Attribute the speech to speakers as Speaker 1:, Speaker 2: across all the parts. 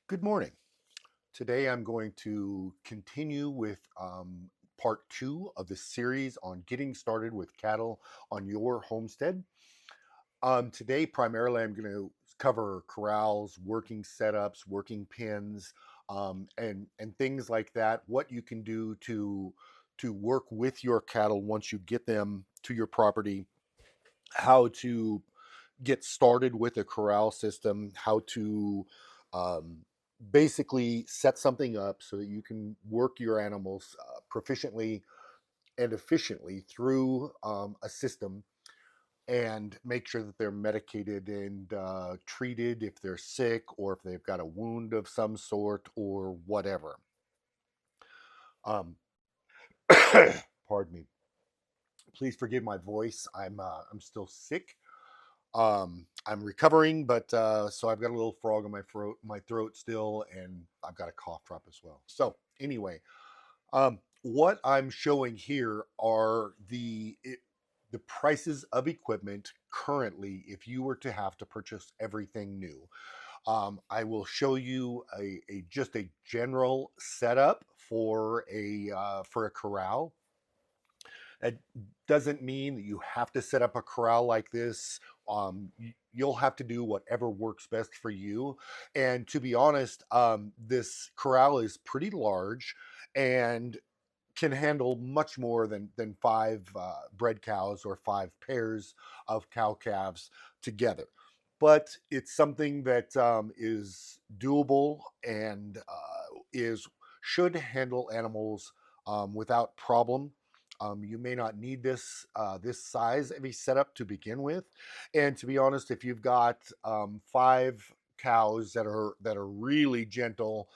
Speaker 1: Good morning. Today I'm going to continue with part two of the series on getting started with cattle on your homestead. Today, primarily, I'm going to cover corrals, working setups, working pens, and things like that. What you can do to work with your cattle once you get them to your property, how to get started with a corral system, how to um, basically set something up so that you can work your animals proficiently and efficiently through a system and make sure that they're medicated and treated if they're sick or if they've got a wound of some sort or whatever. Um, pardon me. Please forgive my voice. I'm still sick. I'm recovering, but so I've got a little frog in my throat still, and I've got a cough drop as well. So anyway, what I'm showing here are the prices of equipment currently if you were to have to purchase everything new. I will show you a just a general setup for a corral. It doesn't mean that you have to set up a corral like this. You'll have to do whatever works best for you. And to be honest, this corral is pretty large and can handle much more than five bred cows or five pairs of cow calves together. But it's something that is doable and is should handle animals without problem. You may not need this size of a setup to begin with, and to be honest, if you've got five cows that are really gentle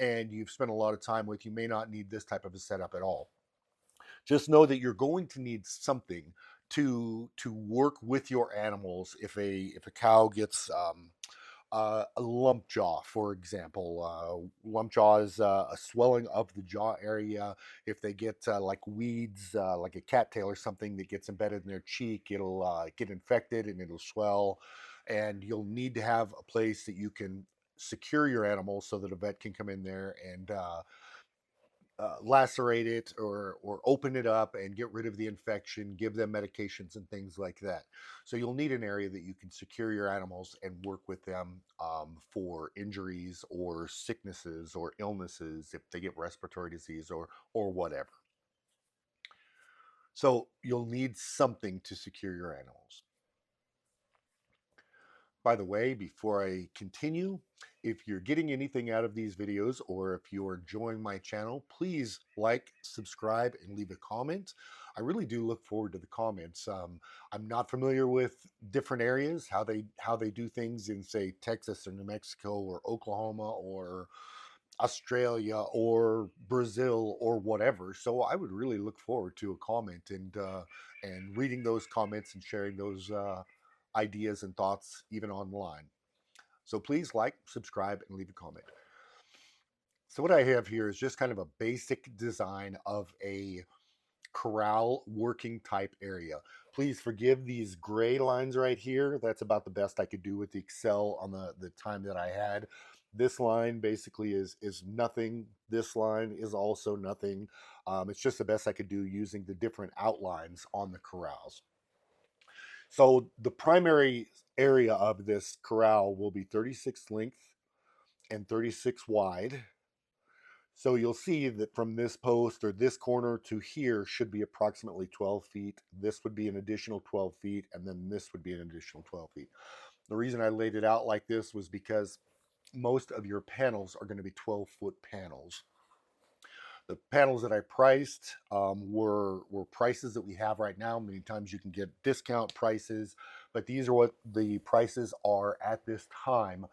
Speaker 1: and you've spent a lot of time with, you may not need this type of a setup at all. Just know that you're going to need something to work with your animals if a cow gets a lump jaw, for example. Lump jaw is a swelling of the jaw area. If they get like weeds, like a cattail or something that gets embedded in their cheek, it'll get infected and it'll swell. And you'll need to have a place that you can secure your animals so that a vet can come in there and lacerate it or open it up and get rid of the infection, give them medications and things like that. So you'll need an area that you can secure your animals and work with them for injuries or sicknesses or illnesses if they get respiratory disease or whatever. So you'll need something to secure your animals. By the way, before I continue, if you're getting anything out of these videos or if you're enjoying my channel, please like, subscribe, and leave a comment. I really do look forward to the comments. I'm not familiar with different areas, how they do things in, say, Texas or New Mexico or Oklahoma or Australia or Brazil or whatever. So I would really look forward to a comment and reading those comments and sharing those ideas and thoughts even online. So please like, subscribe, and leave a comment. So what I have here is just kind of a basic design of a corral working type area. Please forgive these gray lines right here. That's about the best I could do with the Excel on the time that I had. This line basically is nothing. This line is also nothing. It's just the best I could do using the different outlines on the corrals. So the primary area of this corral will be 36 length and 36 wide. So you'll see that from this post or this corner to here should be approximately 12 feet. This would be an additional 12 feet, and then this would be an additional 12 feet. The reason I laid it out like this was because most of your panels are going to be 12-foot panels. The panels that I priced were prices that we have right now. Many times you can get discount prices, but these are what the prices are at this time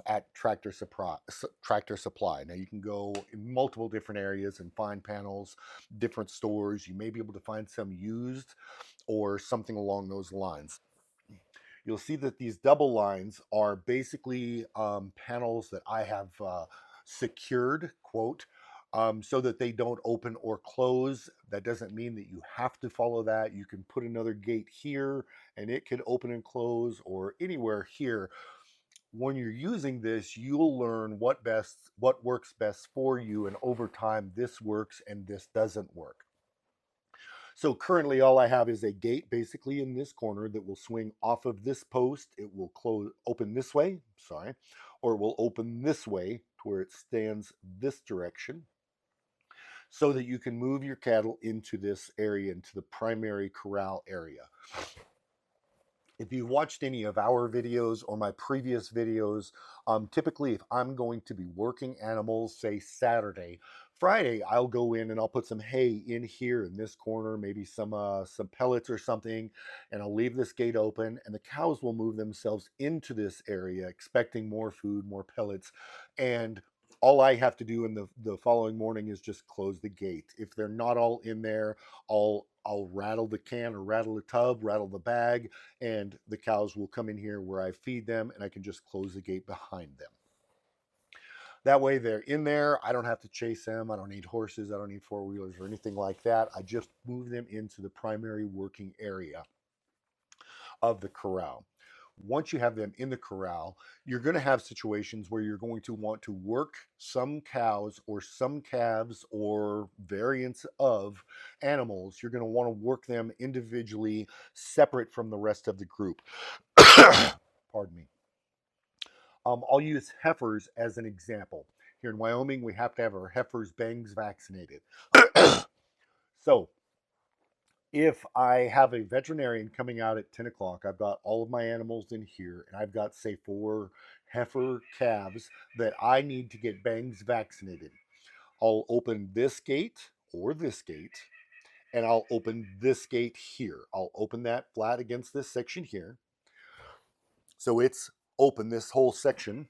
Speaker 1: at Tractor Supply. Now you can go in multiple different areas and find panels, different stores. You may be able to find some used or something along those lines. You'll see that these double lines are basically panels that I have secured, quote, so that they don't open or close. That doesn't mean that you have to follow that. You can put another gate here and it could open and close or anywhere here. when you're using this, you'll learn what works best for you, and over time this works and this doesn't work. So currently all I have is a gate basically in this corner that will swing off of this post. It will close open this way, sorry, or it will open this way to where it stands this direction, so that you can move your cattle into this area, into the primary corral area. If you've watched any of our videos or my previous videos, typically if I'm going to be working animals, say Saturday, Friday, I'll go in and I'll put some hay in here in this corner, maybe some pellets or something, and I'll leave this gate open, and the cows will move themselves into this area, expecting more food, more pellets, and all I have to do in the following morning is just close the gate. If they're not all in there, I'll rattle the can or rattle the tub, rattle the bag, and the cows will come in here where I feed them, and I can just close the gate behind them. That way they're in there. I don't have to chase them. I don't need horses. I don't need four-wheelers or anything like that. I just move them into the primary working area of the corral. Once you have them in the corral, you're going to have situations where you're going to want to work some cows or some calves or variants of animals. You're going to want to work them individually, separate from the rest of the group. Pardon me. I'll use heifers as an example. Here in Wyoming, we have to have our heifers' bangs vaccinated. So, if I have a veterinarian coming out at 10 o'clock, I've got all of my animals in here, and I've got, say, 4 heifer calves that I need to get bangs vaccinated. I'll open this gate or this gate, and I'll open this gate here. I'll open that flat against this section here. So it's open, this whole section.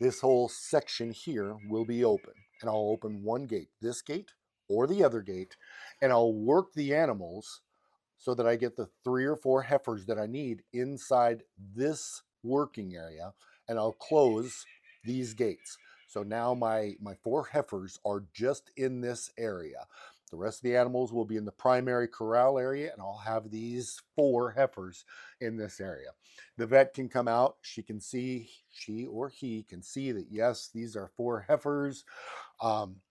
Speaker 1: This whole section here will be open, and I'll open one gate, this gate or the other gate, and I'll work the animals so that I get the 3 or 4 heifers that I need inside this working area, and I'll close these gates. So now my 4 heifers are just in this area. The rest of the animals will be in the primary corral area, and I'll have these 4 heifers in this area. The vet can come out, she or he can see that, yes, these are 4 heifers. Um,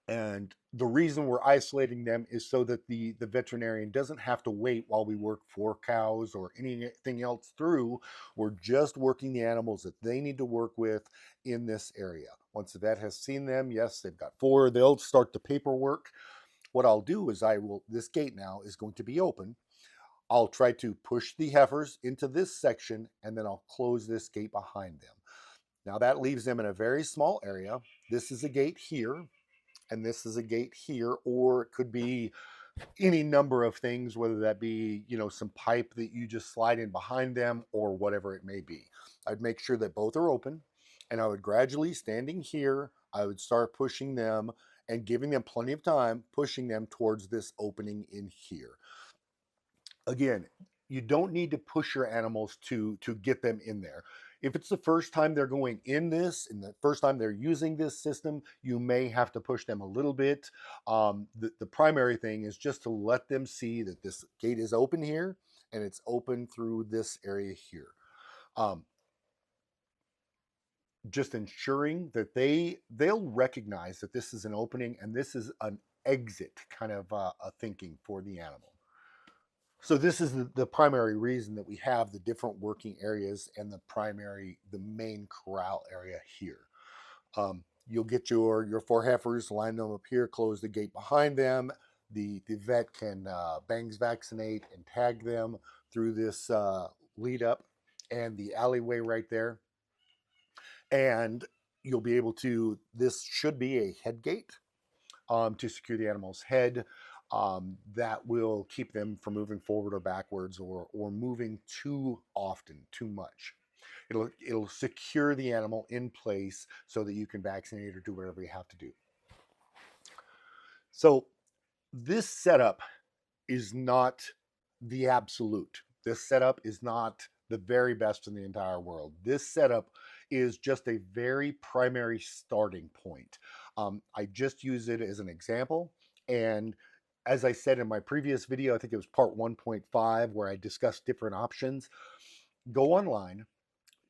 Speaker 1: and the reason we're isolating them is so that the veterinarian doesn't have to wait while we work 4 cows or anything else through. We're just working the animals that they need to work with in this area. Once the vet has seen them, yes, they've got 4, they'll start the paperwork. What I'll do is this gate now is going to be open. I'll try to push the heifers into this section, and then I'll close this gate behind them. Now that leaves them in a very small area. This is a gate here, and this is a gate here, or it could be any number of things, whether that be, some pipe that you just slide in behind them or whatever it may be. I'd make sure that both are open, and I would gradually, standing here, I would start pushing them and giving them plenty of time, pushing them towards this opening in here. Again, you don't need to push your animals to get them in there. If it's the first time they're going in this and the first time they're using this system, you may have to push them a little bit. The primary thing is just to let them see that this gate is open here, and it's open through this area here. Just ensuring that they'll recognize that this is an opening and this is an exit kind of a thinking for the animal. So this is the primary reason that we have the different working areas and the main corral area here. You'll get your 4 heifers, line them up here, close the gate behind them. The vet can bangs vaccinate and tag them through this lead up and the alleyway right there. And you'll be able to, this should be a head gate to secure the animal's head. That will keep them from moving forward or backwards or moving too often, too much. It'll secure the animal in place so that you can vaccinate or do whatever you have to do. So this setup is not the absolute. This setup is not the very best in the entire world. This setup is just a very primary starting point. I just use it as an example. And as I said in my previous video, I think it was part 1.5, where I discussed different options. Go online,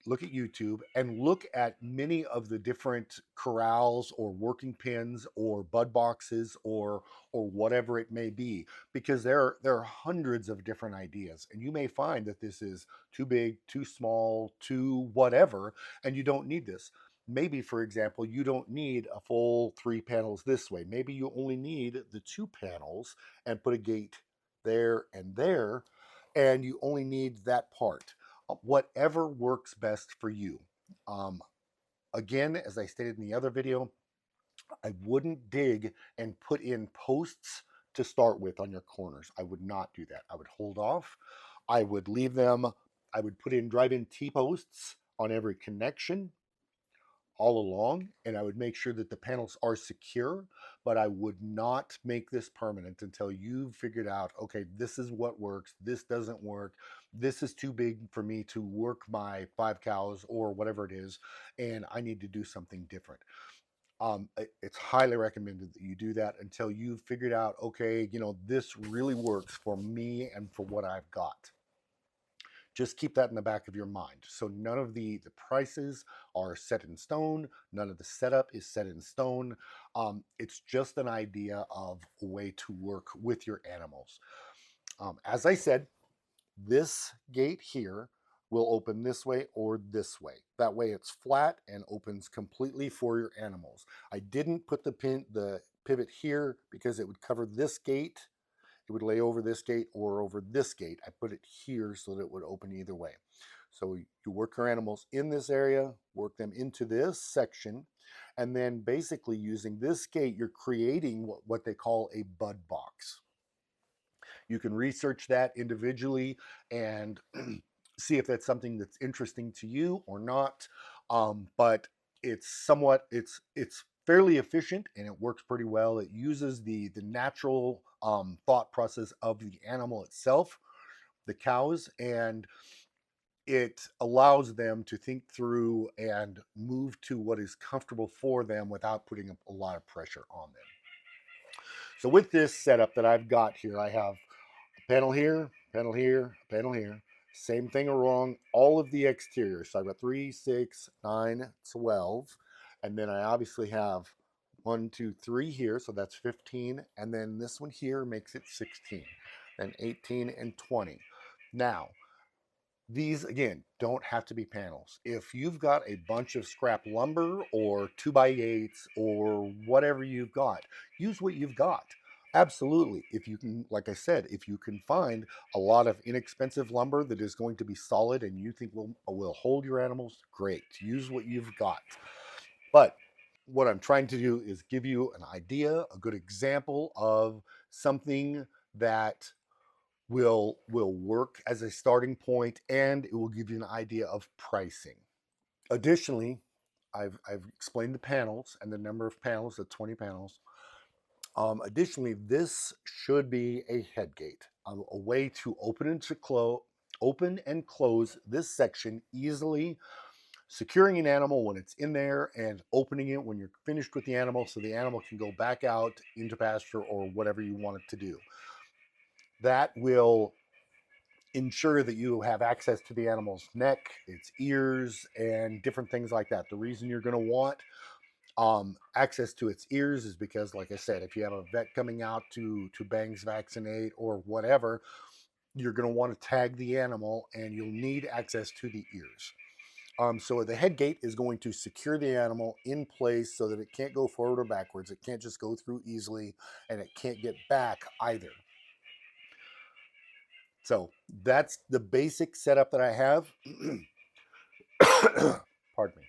Speaker 1: look at YouTube, and look at many of the different corrals or working pens or bud boxes or whatever it may be, because there are hundreds of different ideas, and you may find that this is too big, too small, too whatever, and you don't need this. Maybe, for example, you don't need a full 3 panels this way. Maybe you only need the 2 panels and put a gate there, and you only need that part. Whatever works best for you. Um, Again, as I stated in the other video, I wouldn't dig and put in posts to start with on your corners. I would not do that. I would hold off. I would leave them. I would put in drive-in T-posts on every connection all along, and I would make sure that the panels are secure, but I would not make this permanent until you've figured out, okay, this is what works, this doesn't work, this is too big for me to work my 5 cows or whatever it is, and I need to do something different. It's highly recommended that you do that until you've figured out, okay, this really works for me and for what I've got. Just keep that in the back of your mind. So none of the prices are set in stone. None of the setup is set in stone. It's just an idea of a way to work with your animals. As I said, this gate here will open this way or this way. That way it's flat and opens completely for your animals. I didn't put the pivot here because it would cover this gate. It would lay over this gate or over this gate. I put it here so that it would open either way. So you work your animals in this area, work them into this section, and then basically using this gate, you're creating what they call a bud box. You can research that individually and see if that's something that's interesting to you or not. But it's fairly efficient and it works pretty well. It uses the natural thought process of the animal itself, the cows, and it allows them to think through and move to what is comfortable for them without putting a lot of pressure on them. So with this setup that I've got here, I have panel here, panel here, panel here. Same thing along all of the exterior. So I've got 3, 6, 9, 12. And then I obviously have 1, 2, 3 here. So that's 15. And then this one here makes it 16. Then 18 and 20. Now, these again don't have to be panels. If you've got a bunch of scrap lumber or 2x8s or whatever you've got, use what you've got. Absolutely. If you can, like I said, if you can find a lot of inexpensive lumber that is going to be solid and you think will hold your animals, great. Use what you've got. But what I'm trying to do is give you an idea, a good example of something that will work as a starting point, and it will give you an idea of pricing. Additionally, I've explained the panels and the number of panels, the 20 panels. Additionally, this should be a head gate, a way to open and close this section easily, securing an animal when it's in there and opening it when you're finished with the animal so the animal can go back out into pasture or whatever you want it to do. That will ensure that you have access to the animal's neck, its ears, and different things like that. The reason you're going to want access to its ears is because, like I said, if you have a vet coming out to bangs vaccinate or whatever, you're going to want to tag the animal, and you'll need access to the ears. So the head gate is going to secure the animal in place so that it can't go forward or backwards. It can't just go through easily, and it can't get back either. So that's the basic setup that I have. Pardon me.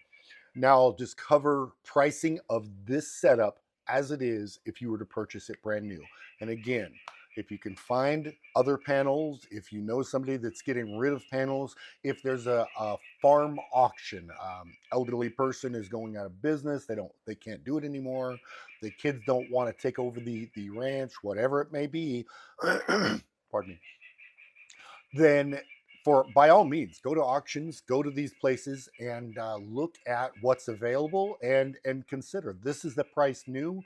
Speaker 1: Now I'll just cover pricing of this setup as it is if you were to purchase it brand new. And again, if you can find other panels, if you know somebody that's getting rid of panels, if there's a farm auction, elderly person is going out of business, they can't do it anymore, the kids don't want to take over the ranch, whatever it may be, pardon me, then for by all means go to auctions, go to these places, and look at what's available and consider this is the price new.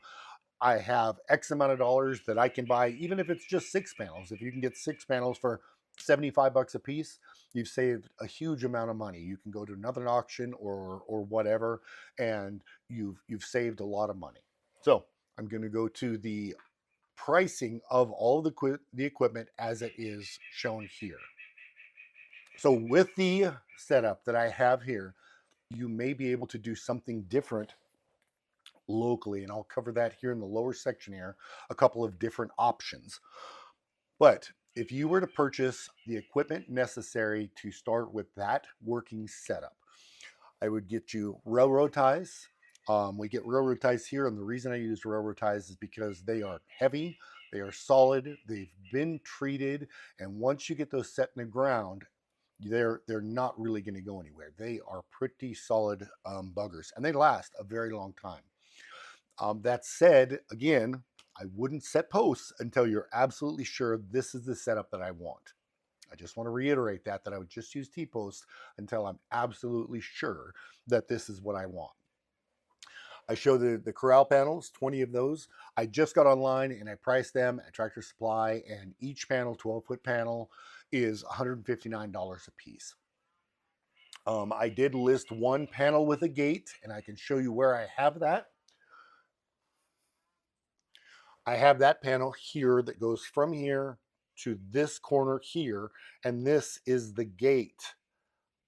Speaker 1: I have X amount of dollars that I can buy, even if it's just 6 panels. If you can get 6 panels for $75 a piece, you've saved a huge amount of money. You can go to another auction or whatever, and you've saved a lot of money. So I'm going to go to the pricing of all the equipment as it is shown here. So with the setup that I have here, you may be able to do something different locally, and I'll cover that here in the lower section here, a couple of different options. But if you were to purchase the equipment necessary to start with that working setup, I would get you railroad ties. We get railroad ties here, and the reason I use railroad ties is because they are heavy, they are solid, they've been treated, and once you get those set in the ground, they're not really going to go anywhere. They are pretty solid buggers, and they last a very long time. That said, again, I wouldn't set posts until you're absolutely sure this is the setup that I want. I just want to reiterate that I would just use T-posts until I'm absolutely sure that this is what I want. I show the corral panels, 20 of those. I just got online and I priced them at Tractor Supply, and each panel, 12-foot panel, is $159 a piece. I did list one panel with a gate, and I can show you where I have that. I have that panel here that goes from here to this corner here, and this is the gate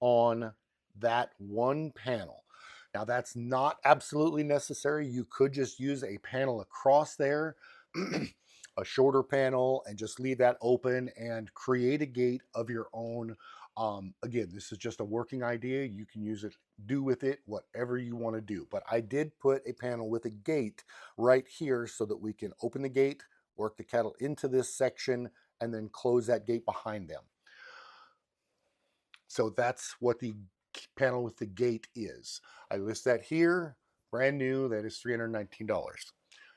Speaker 1: on that one panel. Now, that's not absolutely necessary. You could just use a panel across there, a shorter panel, and just leave that open and create a gate of your own. Again, this is just a working idea. You can use it, do with it whatever you want to do. But I did put a panel with a gate right here so that we can open the gate, work the cattle into this section, and then close that gate behind them. So that's what the panel with the gate is. I list that here, brand new, that is $319.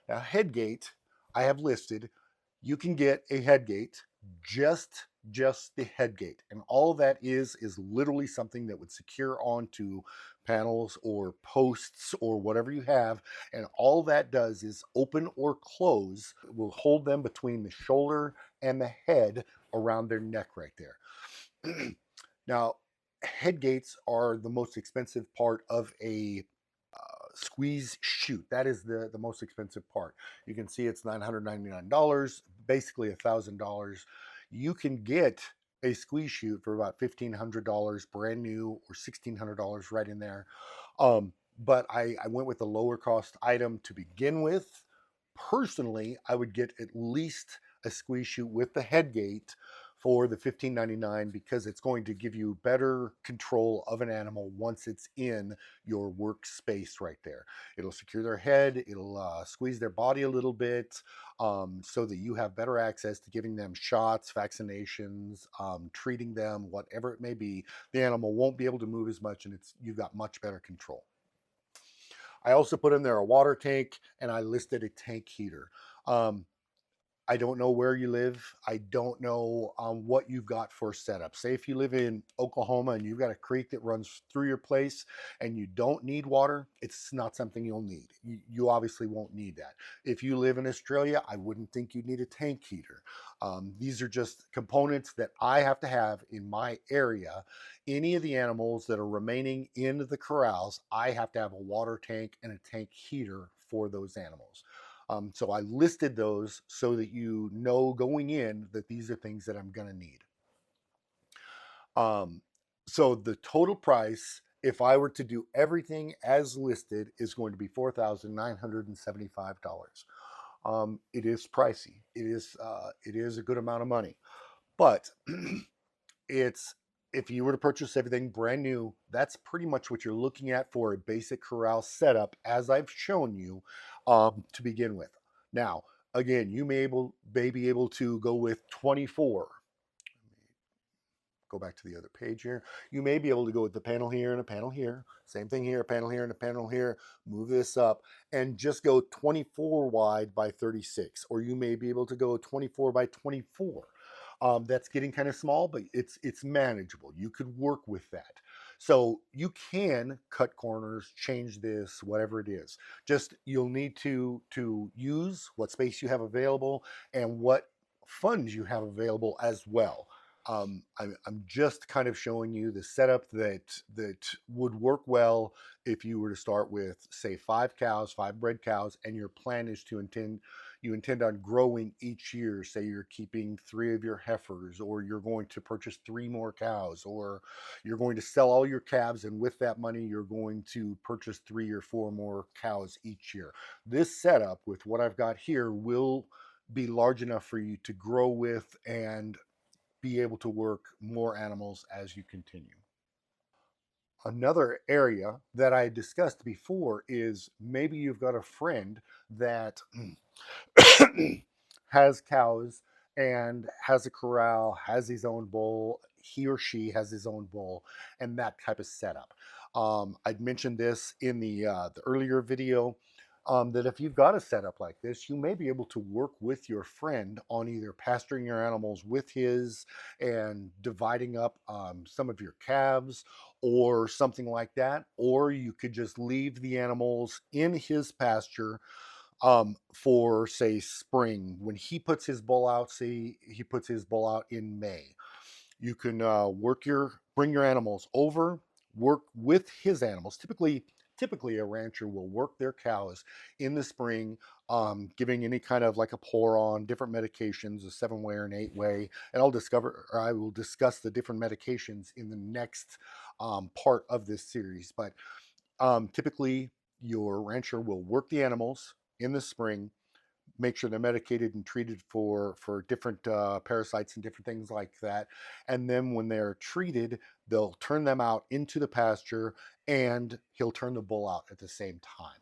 Speaker 1: Now, head gate, I have listed, you can get a head gate, just the head gate. And all that is literally something that would secure onto panels or posts or whatever you have. And all that does is open or close, it will hold them between the shoulder and the head around their neck right there. Now, head gates are the most expensive part of a squeeze chute. That is the most expensive part. You can see it's $999, basically $1,000. You can get a squeeze chute for about $1,500 brand new, or $1,600 right in there. But I went with the lower cost item to begin with. Personally, I would get at least a squeeze chute with the head gate for the $15.99, because it's going to give you better control of an animal once it's in your workspace right there. It'll secure their head, it'll squeeze their body a little bit, so that you have better access to giving them shots, vaccinations, treating them, whatever it may be. The animal won't be able to move as much, and you've got much better control. I also put in there a water tank, and I listed a tank heater. I don't know where you live. I don't know what you've got for setup. Say if you live in Oklahoma and you've got a creek that runs through your place and you don't need water, it's not something you'll need. You obviously won't need that. If you live in Australia, I wouldn't think you'd need a tank heater. These are just components that I have to have in my area. Any of the animals that are remaining in the corrals, I have to have a water tank and a tank heater for those animals. So I listed those so that you know going in that these are things that I'm going to need. So the total price, if I were to do everything as listed, is going to be $4,975. It is pricey. It is a good amount of money, but it's if you were to purchase everything brand new, that's pretty much what you're looking at for a basic corral setup, as I've shown you, to begin with. Now, again, you may be able to go with 24. Go back to the other page here. You may be able to go with the panel here and a panel here. Same thing here, a panel here and a panel here. Move this up and just go 24 wide by 36. Or you may be able to go 24 by 24. That's getting kind of small, but it's manageable. You could work with that. So you can cut corners, change this, whatever it is. Just you'll need to use what space you have available and what funds you have available as well. I'm just kind of showing you the setup that would work well if you were to start with, say, 5 cows, 5 bred cows, and your plan is to intend on growing each year. Say you're keeping 3 of your heifers, or you're going to purchase 3 more cows, or you're going to sell all your calves, and with that money, you're going to purchase 3 or 4 more cows each year. This setup with what I've got here will be large enough for you to grow with and be able to work more animals as you continue. Another area that I discussed before is maybe you've got a friend that has cows and has a corral, has his own bull. He or she has his own bull, and that type of setup. I'd mentioned this in the earlier video. That if you've got a setup like this, you may be able to work with your friend on either pasturing your animals with his and dividing up some of your calves or something like that. Or you could just leave the animals in his pasture for, say, spring. When he puts his bull out, say he puts his bull out in May, you can bring your animals over, work with his animals. Typically a rancher will work their cows in the spring, giving any kind of like a pour on different medications, a 7 way or an 8 way. And I will discuss the different medications in the next part of this series. But typically your rancher will work the animals in the spring, make sure they're medicated and treated for different parasites and different things like that. And then when they're treated, they'll turn them out into the pasture, and he'll turn the bull out at the same time.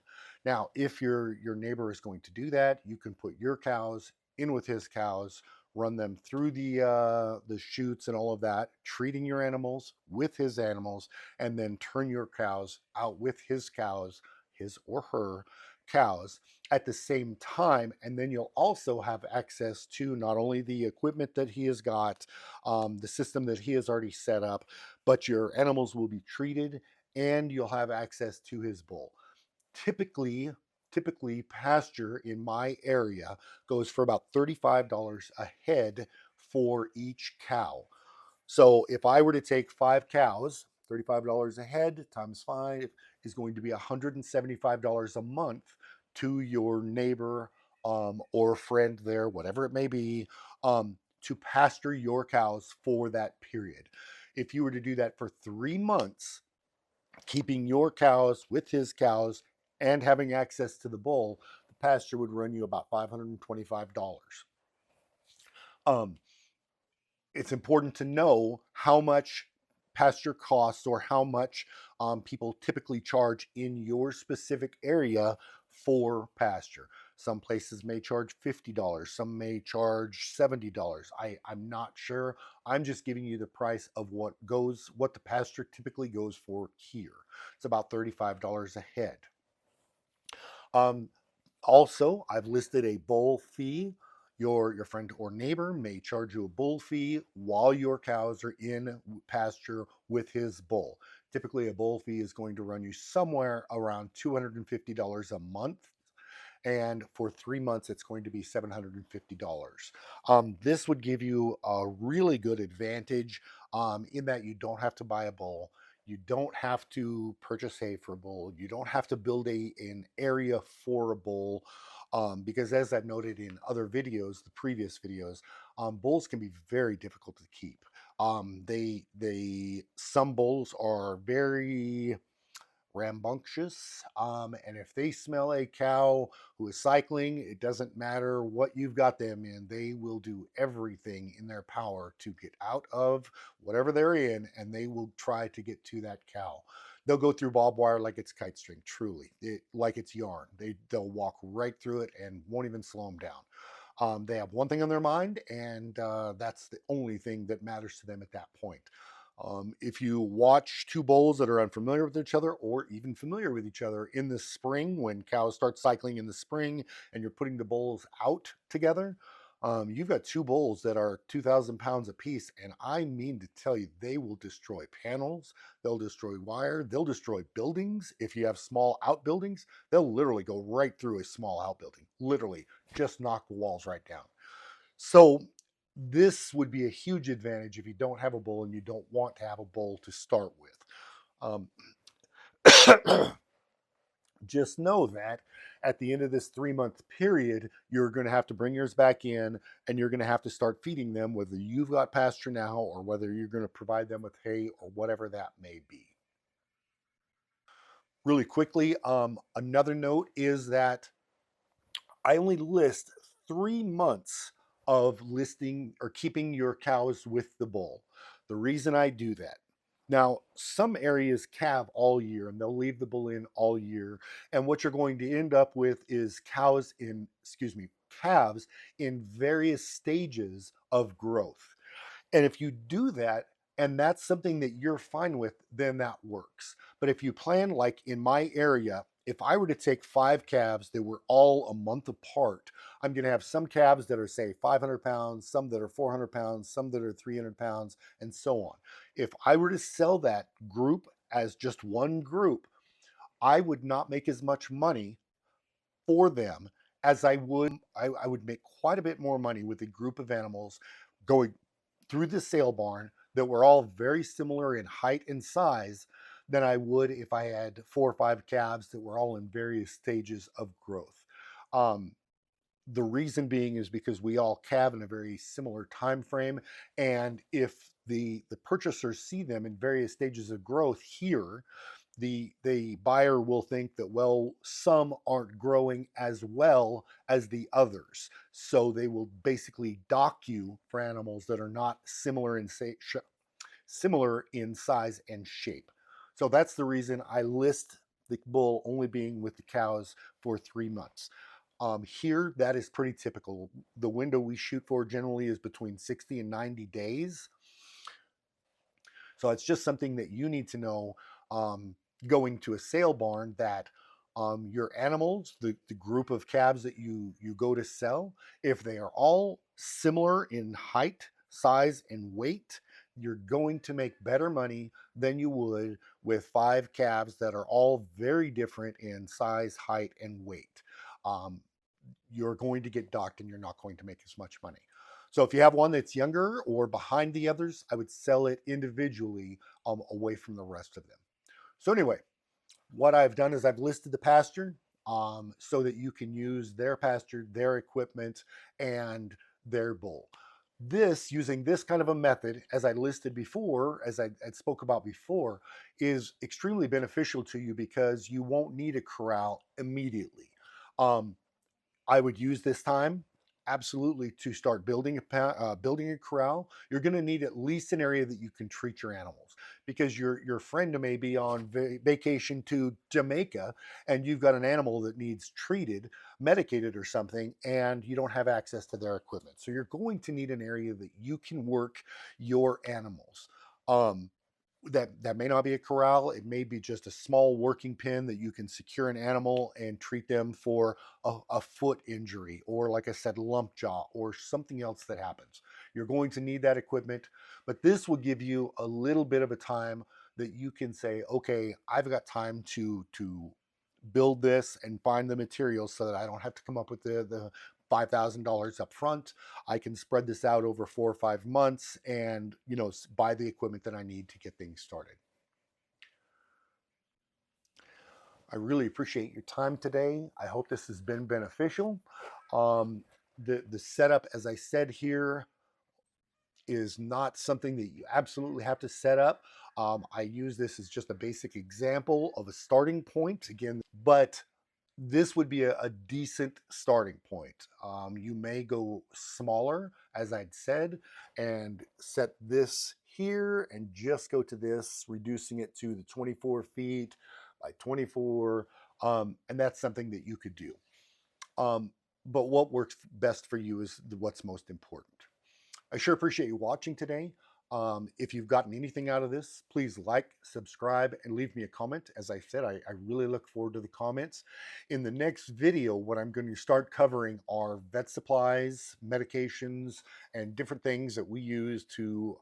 Speaker 1: Now, if your neighbor is going to do that, you can put your cows in with his cows, run them through the chutes and all of that, treating your animals with his animals, and then turn your cows out with his cows, his or her cows, at the same time. And then you'll also have access to not only the equipment that he has got, the system that he has already set up, but your animals will be treated, and you'll have access to his bull. Typically pasture in my area goes for about $35 a head for each cow. So if I were to take 5 cows, $35 a head times 5 is going to be $175 a month to your neighbor or friend there, whatever it may be, to pasture your cows for that period. If you were to do that for 3 months, keeping your cows with his cows and having access to the bull, the pasture would run you about $525. Um, it's important to know how much pasture costs, or how much people typically charge in your specific area for pasture. Some places may charge $50, some may charge $70. I'm not sure. I'm just giving you the price of what the pasture typically goes for here. It's about $35 a head. Um, Also, I've listed a bull fee. Your friend or neighbor may charge you a bull fee while your cows are in pasture with his bull. Typically, a bull fee is going to run you somewhere around $250 a month, and for 3 months it's going to be $750. This would give you a really good advantage, in that you don't have to buy a bull, you don't have to purchase hay for a bull, you don't have to build an area for a bull, because as I've noted in other videos, the previous videos, bulls can be very difficult to keep. Some bulls are very rambunctious. And if they smell a cow who is cycling, it doesn't matter what you've got them in, they will do everything in their power to get out of whatever they're in, and they will try to get to that cow. They'll go through barbed wire like it's kite string, truly, like it's yarn. They'll walk right through it and won't even slow them down. They have one thing on their mind, and that's the only thing that matters to them at that point. If you watch two bulls that are unfamiliar with each other, or even familiar with each other in the spring, when cows start cycling in the spring and you're putting the bulls out together, you've got two bulls that are 2,000 pounds apiece. And I mean to tell you, they will destroy panels, they'll destroy wire, they'll destroy buildings. If you have small outbuildings, they'll literally go right through a small outbuilding, literally just knock the walls right down. So This would be a huge advantage if you don't have a bull and you don't want to have a bull to start with. Um, just know that at the end of this 3 month period, you're going to have to bring yours back in and you're going to have to start feeding them, whether you've got pasture now or whether you're going to provide them with hay or whatever that may be. Really quickly, another note is that I only list 3 months of listing or keeping your cows with the bull. The reason I do that, now some areas calve all year and they'll leave the bull in all year. And what you're going to end up with is calves in various stages of growth. And if you do that, and that's something that you're fine with, then that works. But if you plan, like in my area, if I were to take 5 calves that were all a month apart, I'm going to have some calves that are, say, 500 pounds, some that are 400 pounds, some that are 300 pounds, and so on. If I were to sell that group as just one group, I would not make as much money for them as I would make quite a bit more money with a group of animals going through the sale barn that were all very similar in height and size than I would if I had 4 or 5 calves that were all in various stages of growth. Um, the reason being is because we all calve in a very similar time frame, and if the purchasers see them in various stages of growth here, the buyer will think that, well, some aren't growing as well as the others, so they will basically dock you for animals that are not similar in size and shape. So that's the reason I list the bull only being with the cows for 3 months. Here, that is pretty typical. The window we shoot for generally is between 60 and 90 days. So it's just something that you need to know, going to a sale barn, that your animals, the group of calves that you go to sell, if they are all similar in height, size, and weight, you're going to make better money than you would with 5 calves that are all very different in size, height, and weight. Um, you're going to get docked and you're not going to make as much money. So if you have one that's younger or behind the others, I would sell it individually, away from the rest of them. So anyway, what I've done is I've listed the pasture, so that you can use their pasture, their equipment, and their bull. Using this kind of a method, as I listed before, as I spoke about before, is extremely beneficial to you because you won't need a corral immediately. Um, I would use this time absolutely to start building a corral. You're going to need at least an area that you can treat your animals, because your friend may be on vacation to Jamaica and you've got an animal that needs treated, medicated, or something, and you don't have access to their equipment. So you're going to need an area that you can work your animals. Um, that may not be a corral. It may be just a small working pen that you can secure an animal and treat them for a foot injury, or, like I said, lump jaw, or something else that happens. You're going to need that equipment, but this will give you a little bit of a time that you can say, okay, I've got time to build this and find the materials so that I don't have to come up with the $5,000 up front. I can spread this out over 4 or 5 months and, buy the equipment that I need to get things started. I really appreciate your time today. I hope this has been beneficial. Um, the setup, as I said here, is not something that you absolutely have to set up. I use this as just a basic example of a starting point. Again, but this would be a decent starting point. You may go smaller, as I'd said, and set this here and just go to this, reducing it to the 24 feet by 24. And that's something that you could do. Um, but what works best for you is what's most important. I sure appreciate you watching today. If you've gotten anything out of this, please like, subscribe, and leave me a comment. As I said, I really look forward to the comments. In the next video, what I'm going to start covering are vet supplies, medications, and different things that we use to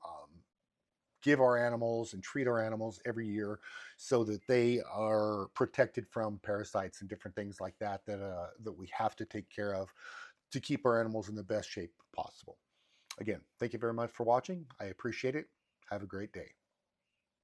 Speaker 1: give our animals and treat our animals every year so that they are protected from parasites and different things like that we have to take care of to keep our animals in the best shape possible. Again, thank you very much for watching. I appreciate it. Have a great day.